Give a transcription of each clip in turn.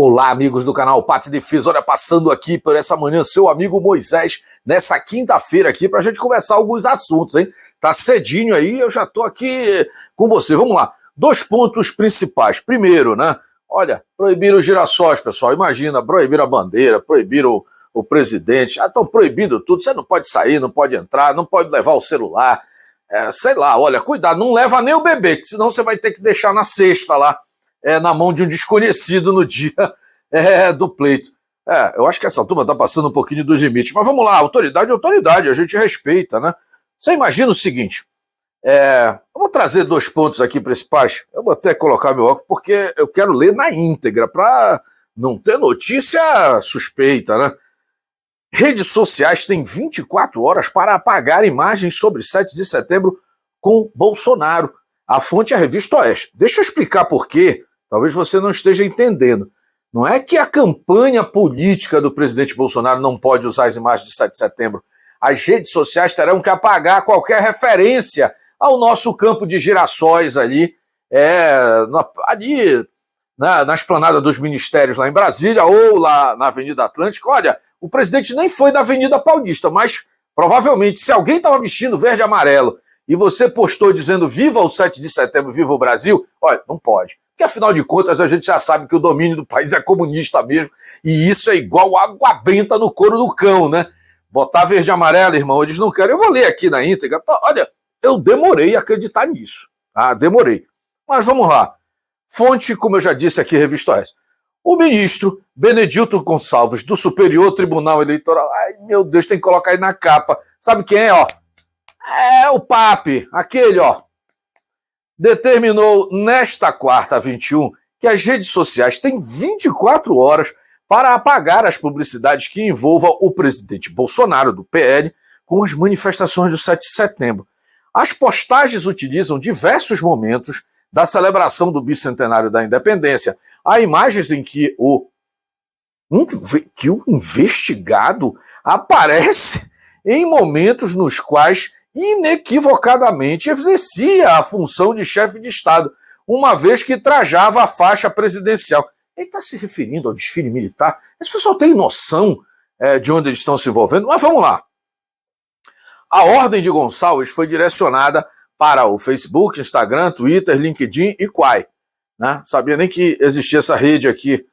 Olá, amigos do canal Pátria e Defesa. Olha, passando aqui por essa manhã, seu amigo Moisés, nessa quinta-feira aqui, pra gente conversar alguns assuntos, hein? Tá cedinho aí, eu já tô aqui com você. Vamos lá. 2 pontos principais. Primeiro, né? Olha, proibiram os girassóis, pessoal. Imagina, proibiram a bandeira, proibiram o presidente. Já estão proibindo tudo. Você não pode sair, não pode entrar, não pode levar o celular. Sei lá, olha, cuidado, não leva nem o bebê, que senão você vai ter que deixar na cesta lá. Na mão de um desconhecido no dia do pleito. Eu acho que essa turma está passando um pouquinho dos limites. Mas vamos lá, autoridade é autoridade, a gente respeita, né? Você imagina o seguinte, eu vou trazer 2 pontos aqui principais, eu vou até colocar meu óculos, porque eu quero ler na íntegra, para não ter notícia suspeita, né? Redes sociais têm 24 horas para apagar imagens sobre 7 de setembro com Bolsonaro. A fonte é a Revista Oeste. Deixa eu explicar por quê. Talvez você não esteja entendendo. Não é que a campanha política do presidente Bolsonaro não pode usar as imagens de 7 de setembro. As redes sociais terão que apagar qualquer referência ao nosso campo de girassóis ali na esplanada dos ministérios lá em Brasília ou lá na Avenida Atlântica. Olha, o presidente nem foi na Avenida Paulista, mas provavelmente se alguém estava vestindo verde e amarelo e você postou dizendo viva o 7 de setembro, viva o Brasil, olha, não pode. Porque afinal de contas a gente já sabe que o domínio do país é comunista mesmo, e isso é igual água benta no couro do cão, né? Botar verde e amarelo, irmão, eles não querem. Eu vou ler aqui na íntegra. Olha, eu demorei a acreditar nisso, tá? Demorei. Mas vamos lá. Fonte, como eu já disse aqui, Revista Oeste. O ministro Benedito Gonçalves, do Superior Tribunal Eleitoral, ai meu Deus, tem que colocar aí na capa. Sabe quem é, ó? É o Pape, aquele, ó. Determinou nesta quarta, 21, que as redes sociais têm 24 horas para apagar as publicidades que envolvam o presidente Bolsonaro, do PL, com as manifestações do 7 de setembro. As postagens utilizam diversos momentos da celebração do bicentenário da independência. Há imagens em que o investigado aparece em momentos nos quais inequivocadamente exercia a função de chefe de Estado, uma vez que trajava a faixa presidencial. Ele está se referindo ao desfile militar? Esse pessoal tem noção de onde eles estão se envolvendo? Mas vamos lá. A ordem de Gonçalves foi direcionada para o Facebook, Instagram, Twitter, LinkedIn e Quai. Né? Sabia nem que existia essa rede aqui.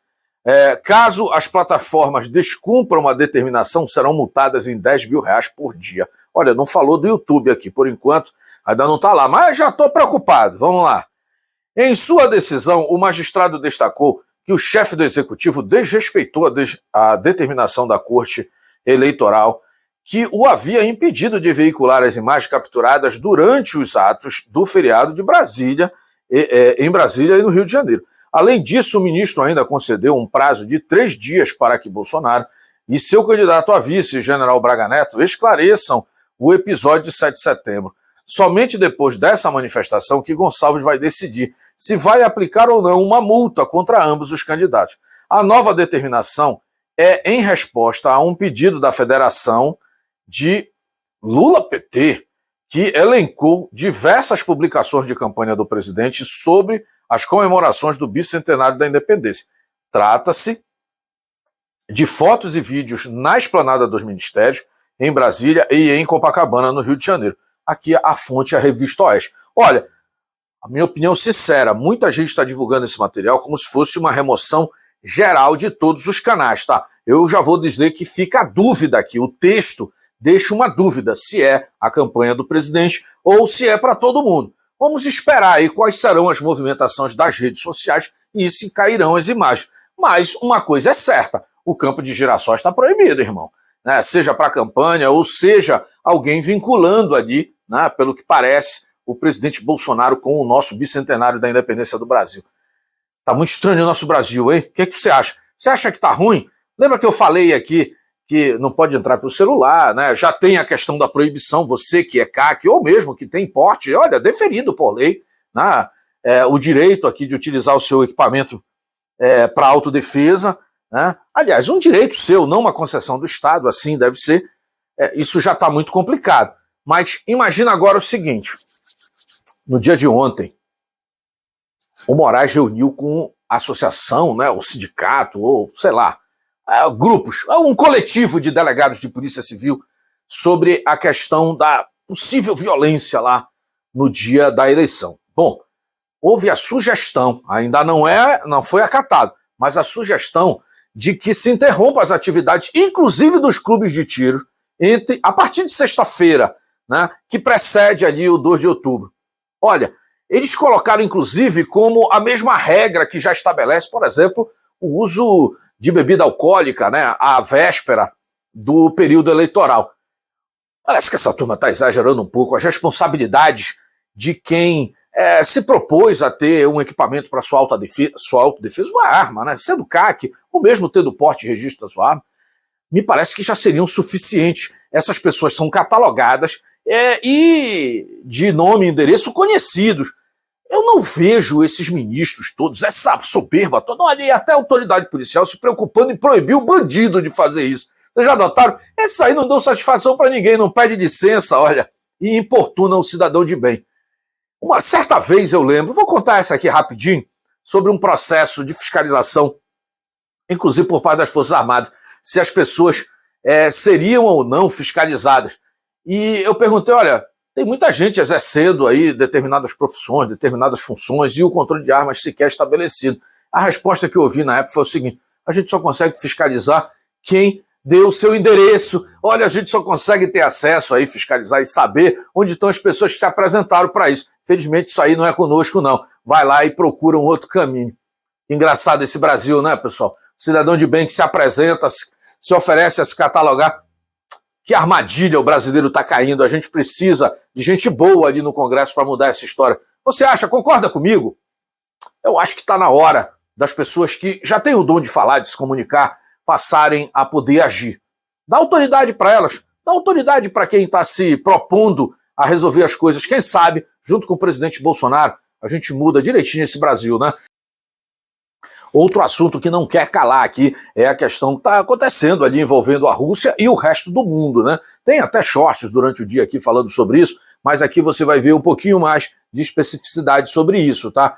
Caso as plataformas descumpram a determinação, serão multadas em R$10 mil por dia. Olha, não falou do YouTube aqui, por enquanto, ainda não está lá, mas já estou preocupado. Vamos lá. Em sua decisão, o magistrado destacou que o chefe do executivo desrespeitou a determinação da Corte Eleitoral que o havia impedido de veicular as imagens capturadas durante os atos do feriado de Brasília, em Brasília e no Rio de Janeiro. Além disso, o ministro ainda concedeu um prazo de 3 dias para que Bolsonaro e seu candidato a vice, general Braga Neto, esclareçam o episódio de 7 de setembro. Somente depois dessa manifestação que Gonçalves vai decidir se vai aplicar ou não uma multa contra ambos os candidatos. A nova determinação é em resposta a um pedido da Federação de Lula-PT, que elencou diversas publicações de campanha do presidente sobre as comemorações do bicentenário da independência. Trata-se de fotos e vídeos na esplanada dos ministérios, em Brasília e em Copacabana, no Rio de Janeiro. Aqui a fonte é a Revista Oeste. Olha, a minha opinião sincera, muita gente está divulgando esse material como se fosse uma remoção geral de todos os canais, tá? Eu já vou dizer que fica a dúvida aqui, o texto deixa uma dúvida se é a campanha do presidente ou se é para todo mundo. Vamos esperar aí quais serão as movimentações das redes sociais e se cairão as imagens. Mas uma coisa é certa, o campo de girassóis está proibido, irmão. Né? Seja para a campanha ou seja alguém vinculando ali, né, pelo que parece, o presidente Bolsonaro com o nosso bicentenário da independência do Brasil. Tá muito estranho o nosso Brasil, hein? O que você acha? Você acha que tá ruim? Lembra que eu falei aqui que não pode entrar pelo celular, né? Já tem a questão da proibição, você que é CAC, ou mesmo que tem porte, olha, deferido por lei, né? O direito aqui de utilizar o seu equipamento para autodefesa, né? Aliás, um direito seu, não uma concessão do Estado, assim deve ser. Isso já está muito complicado. Mas imagina agora o seguinte, no dia de ontem, o Moraes reuniu com associação, né, o sindicato, ou sei lá, grupos, um coletivo de delegados de Polícia Civil sobre a questão da possível violência lá no dia da eleição. Bom, houve a sugestão, ainda não foi acatado, mas a sugestão de que se interrompa as atividades, inclusive dos clubes de tiro, a partir de sexta-feira, né, que precede ali o 2 de outubro. Olha, eles colocaram inclusive como a mesma regra que já estabelece, por exemplo, o uso de bebida alcoólica, né, à véspera do período eleitoral. Parece que essa turma está exagerando um pouco as responsabilidades de quem se propôs a ter um equipamento para sua autodefesa, uma arma, né? Sendo CAC, ou mesmo tendo porte e registro da sua arma, me parece que já seriam suficientes. Essas pessoas são catalogadas e de nome e endereço conhecidos. Eu não vejo esses ministros todos, essa soberba toda, olha, até a autoridade policial se preocupando em proibir o bandido de fazer isso. Vocês já notaram? Esses aí não dão satisfação para ninguém, não pede licença, olha, e importunam o cidadão de bem. Uma certa vez eu lembro, vou contar essa aqui rapidinho, sobre um processo de fiscalização, inclusive por parte das Forças Armadas, se as pessoas seriam ou não fiscalizadas. E eu perguntei, olha, tem muita gente exercendo aí determinadas profissões, determinadas funções, e o controle de armas sequer estabelecido. A resposta que eu ouvi na época foi o seguinte: a gente só consegue fiscalizar quem deu o seu endereço. Olha, a gente só consegue ter acesso aí, fiscalizar e saber onde estão as pessoas que se apresentaram para isso. Felizmente isso aí não é conosco, não. Vai lá e procura um outro caminho. Engraçado esse Brasil, né, pessoal? Cidadão de bem que se apresenta, se oferece a se catalogar. Que armadilha o brasileiro está caindo. A gente precisa de gente boa ali no Congresso para mudar essa história. Você acha, concorda comigo? Eu acho que está na hora das pessoas que já têm o dom de falar, de se comunicar, passarem a poder agir. Dá autoridade para elas, dá autoridade para quem está se propondo a resolver as coisas. Quem sabe, junto com o presidente Bolsonaro, a gente muda direitinho esse Brasil, né? Outro assunto que não quer calar aqui é a questão que está acontecendo ali envolvendo a Rússia e o resto do mundo, né? Tem até shorts durante o dia aqui falando sobre isso, mas aqui você vai ver um pouquinho mais de especificidade sobre isso, tá?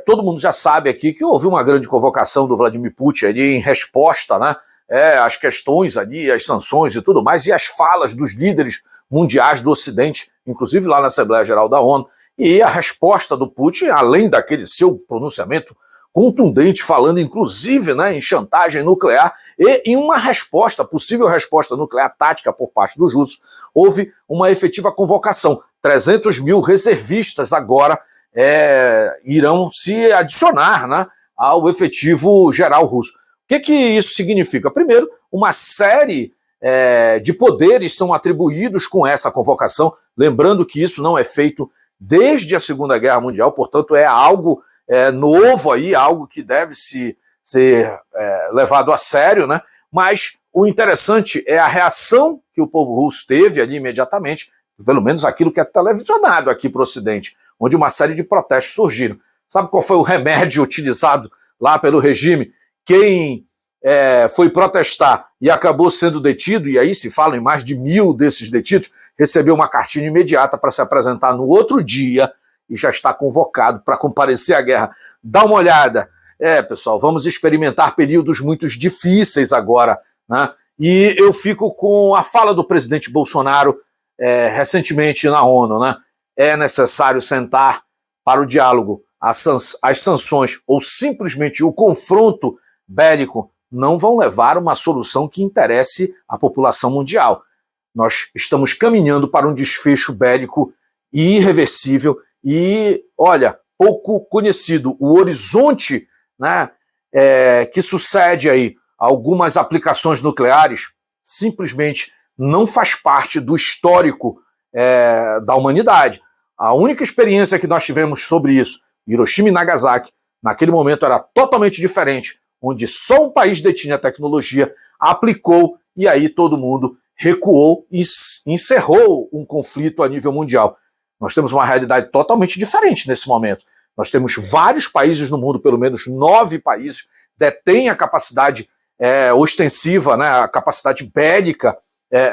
Todo mundo já sabe aqui que houve uma grande convocação do Vladimir Putin ali em resposta, né, às questões ali, às sanções e tudo mais, e às falas dos líderes mundiais do Ocidente, inclusive lá na Assembleia Geral da ONU, e a resposta do Putin, além daquele seu pronunciamento contundente, falando inclusive, né, em chantagem nuclear e em uma resposta, possível resposta nuclear tática por parte dos russos, houve uma efetiva convocação. 300 mil reservistas agora irão se adicionar, né, ao efetivo geral russo. O que isso significa? Primeiro, uma série de poderes são atribuídos com essa convocação, lembrando que isso não é feito desde a Segunda Guerra Mundial, portanto é algo novo aí, algo que deve ser levado a sério, né? Mas o interessante é a reação que o povo russo teve ali imediatamente, pelo menos aquilo que é televisionado aqui para o Ocidente, onde uma série de protestos surgiram. Sabe qual foi o remédio utilizado lá pelo regime? Quem foi protestar e acabou sendo detido, e aí se fala em mais de 1.000 desses detidos, recebeu uma cartinha imediata para se apresentar no outro dia e já está convocado para comparecer à guerra. Dá uma olhada. Pessoal, vamos experimentar períodos muito difíceis agora, né? E eu fico com a fala do presidente Bolsonaro recentemente na ONU, né? É necessário sentar para o diálogo. As sanções ou simplesmente o confronto bélico não vão levar a uma solução que interesse a população mundial. Nós estamos caminhando para um desfecho bélico irreversível e, olha, pouco conhecido. O horizonte, né, que sucede aí algumas aplicações nucleares simplesmente não faz parte do histórico da humanidade. A única experiência que nós tivemos sobre isso, Hiroshima e Nagasaki, naquele momento era totalmente diferente, onde só um país detinha a tecnologia, aplicou e aí todo mundo recuou e encerrou um conflito a nível mundial. Nós temos uma realidade totalmente diferente nesse momento. Nós temos vários países no mundo, pelo menos 9 países, detêm a capacidade ostensiva, né, a capacidade bélica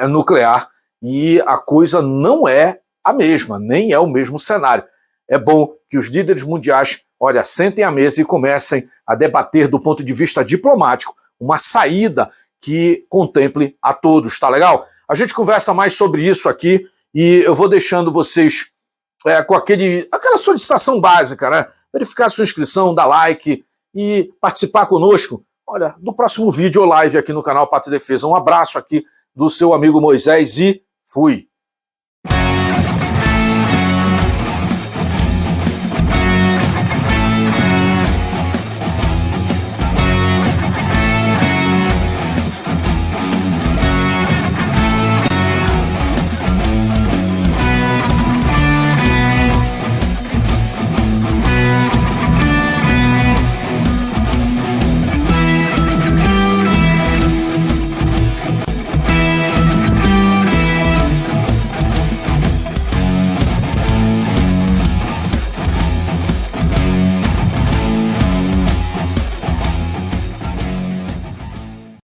nuclear, e a coisa não é a mesma, nem é o mesmo cenário. é bom que os líderes mundiais, olha, sentem à mesa e comecem a debater do ponto de vista diplomático uma saída que contemple a todos, tá legal? A gente conversa mais sobre isso aqui e eu vou deixando vocês com aquela solicitação básica, né? Verificar a sua inscrição, dar like e participar conosco, olha, do próximo vídeo ou live aqui no canal Pátria e Defesa. Um abraço aqui do seu amigo Moisés e fui!